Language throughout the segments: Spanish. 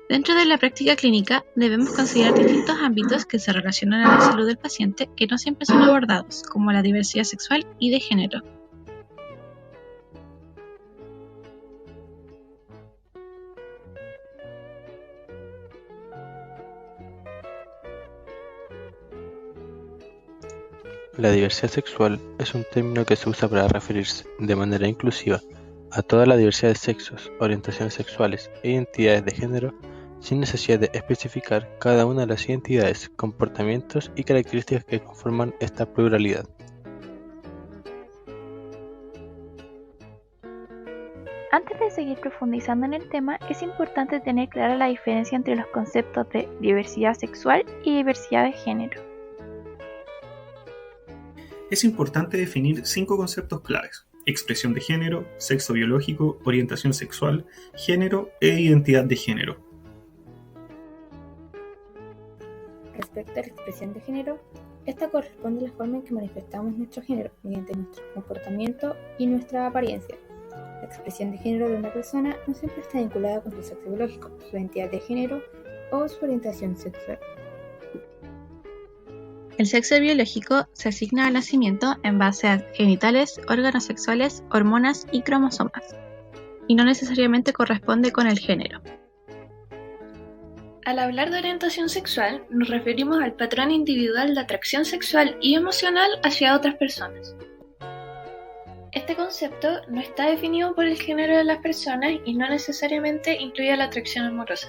Dentro de la práctica clínica, debemos considerar distintos ámbitos que se relacionan a la salud del paciente que no siempre son abordados, como la diversidad sexual y de género. La diversidad sexual es un término que se usa para referirse, de manera inclusiva, a toda la diversidad de sexos, orientaciones sexuales e identidades de género, sin necesidad de especificar cada una de las identidades, comportamientos y características que conforman esta pluralidad. Antes de seguir profundizando en el tema, es importante tener clara la diferencia entre los conceptos de diversidad sexual y diversidad de género. Es importante definir 5 conceptos claves: expresión de género, sexo biológico, orientación sexual, género e identidad de género. Respecto a la expresión de género, esta corresponde a la forma en que manifestamos nuestro género mediante nuestro comportamiento y nuestra apariencia. La expresión de género de una persona no siempre está vinculada con su sexo biológico, su identidad de género o su orientación sexual. El sexo biológico se asigna al nacimiento en base a genitales, órganos sexuales, hormonas y cromosomas, y no necesariamente corresponde con el género. Al hablar de orientación sexual, nos referimos al patrón individual de atracción sexual y emocional hacia otras personas. Este concepto no está definido por el género de las personas y no necesariamente incluye la atracción amorosa.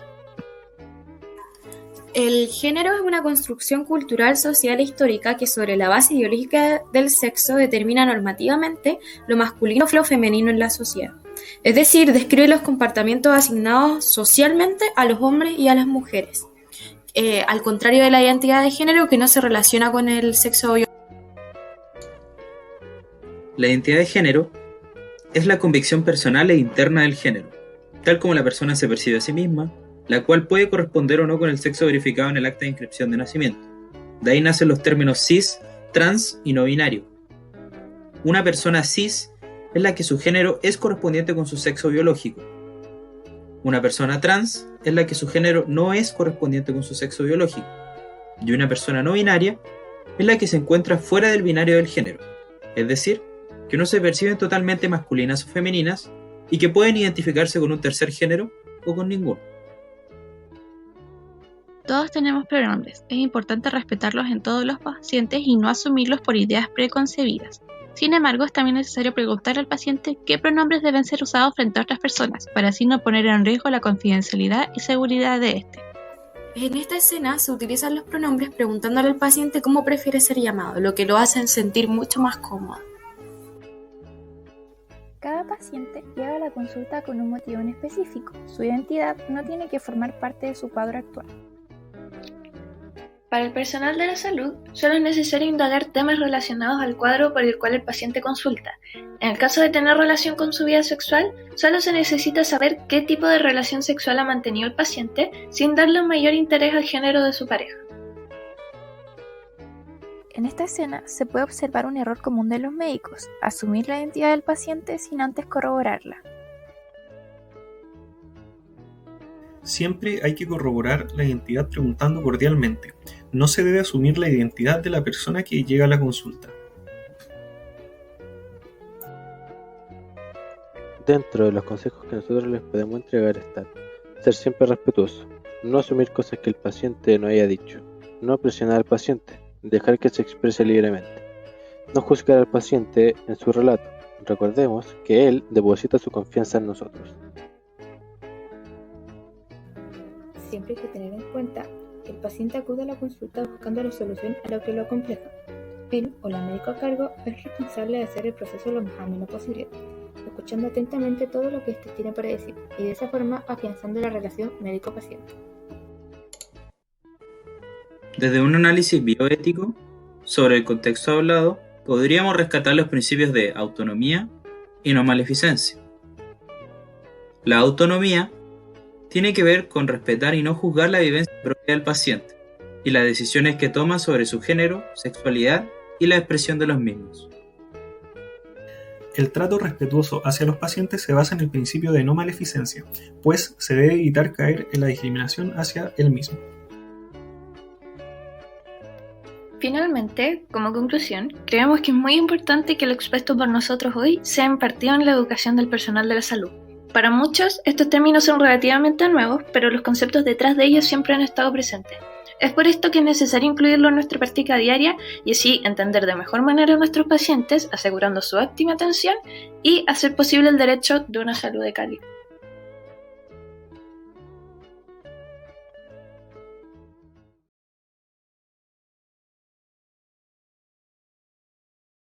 El género es una construcción cultural, social e histórica que sobre la base biológica del sexo determina normativamente lo masculino o lo femenino en la sociedad. Es decir, describe los comportamientos asignados socialmente a los hombres y a las mujeres, al contrario de la identidad de género que no se relaciona con el sexo biológico. La identidad de género es la convicción personal e interna del género, tal como la persona se percibe a sí misma, la cual puede corresponder o no con el sexo verificado en el acta de inscripción de nacimiento. De ahí nacen los términos cis, trans y no binario. Una persona cis es la que su género es correspondiente con su sexo biológico. Una persona trans es la que su género no es correspondiente con su sexo biológico. Y una persona no binaria es la que se encuentra fuera del binario del género, es decir, que no se perciben totalmente masculinas o femeninas y que pueden identificarse con un tercer género o con ninguno. Todos tenemos pronombres, es importante respetarlos en todos los pacientes y no asumirlos por ideas preconcebidas. Sin embargo, es también necesario preguntar al paciente qué pronombres deben ser usados frente a otras personas, para así no poner en riesgo la confidencialidad y seguridad de éste. En esta escena se utilizan los pronombres preguntándole al paciente cómo prefiere ser llamado, lo que lo hace sentir mucho más cómodo. Cada paciente llega a la consulta con un motivo en específico. Su identidad no tiene que formar parte de su cuadro actual. Para el personal de la salud, solo es necesario indagar temas relacionados al cuadro por el cual el paciente consulta. En el caso de tener relación con su vida sexual, solo se necesita saber qué tipo de relación sexual ha mantenido el paciente sin darle un mayor interés al género de su pareja. En esta escena se puede observar un error común de los médicos: asumir la identidad del paciente sin antes corroborarla. Siempre hay que corroborar la identidad preguntando cordialmente. No se debe asumir la identidad de la persona que llega a la consulta. Dentro de los consejos que nosotros les podemos entregar están: ser siempre respetuoso, no asumir cosas que el paciente no haya dicho, no presionar al paciente, dejar que se exprese libremente, no juzgar al paciente en su relato. Recordemos que él deposita su confianza en nosotros. Siempre hay que tener en cuenta que el paciente acude a la consulta buscando la solución a lo que lo acompleja. Él o la médico a cargo es responsable de hacer el proceso lo más ameno posible, escuchando atentamente todo lo que éste tiene para decir y de esa forma afianzando la relación médico-paciente. Desde un análisis bioético sobre el contexto hablado, podríamos rescatar los principios de autonomía y no maleficencia. La autonomía tiene que ver con respetar y no juzgar la vivencia propia del paciente y las decisiones que toma sobre su género, sexualidad y la expresión de los mismos. El trato respetuoso hacia los pacientes se basa en el principio de no maleficencia, pues se debe evitar caer en la discriminación hacia el mismo. Finalmente, como conclusión, creemos que es muy importante que lo expuesto por nosotros hoy sea impartido en la educación del personal de la salud. Para muchos, estos términos son relativamente nuevos, pero los conceptos detrás de ellos siempre han estado presentes. Es por esto que es necesario incluirlo en nuestra práctica diaria y así entender de mejor manera a nuestros pacientes, asegurando su óptima atención y hacer posible el derecho de una salud de calidad.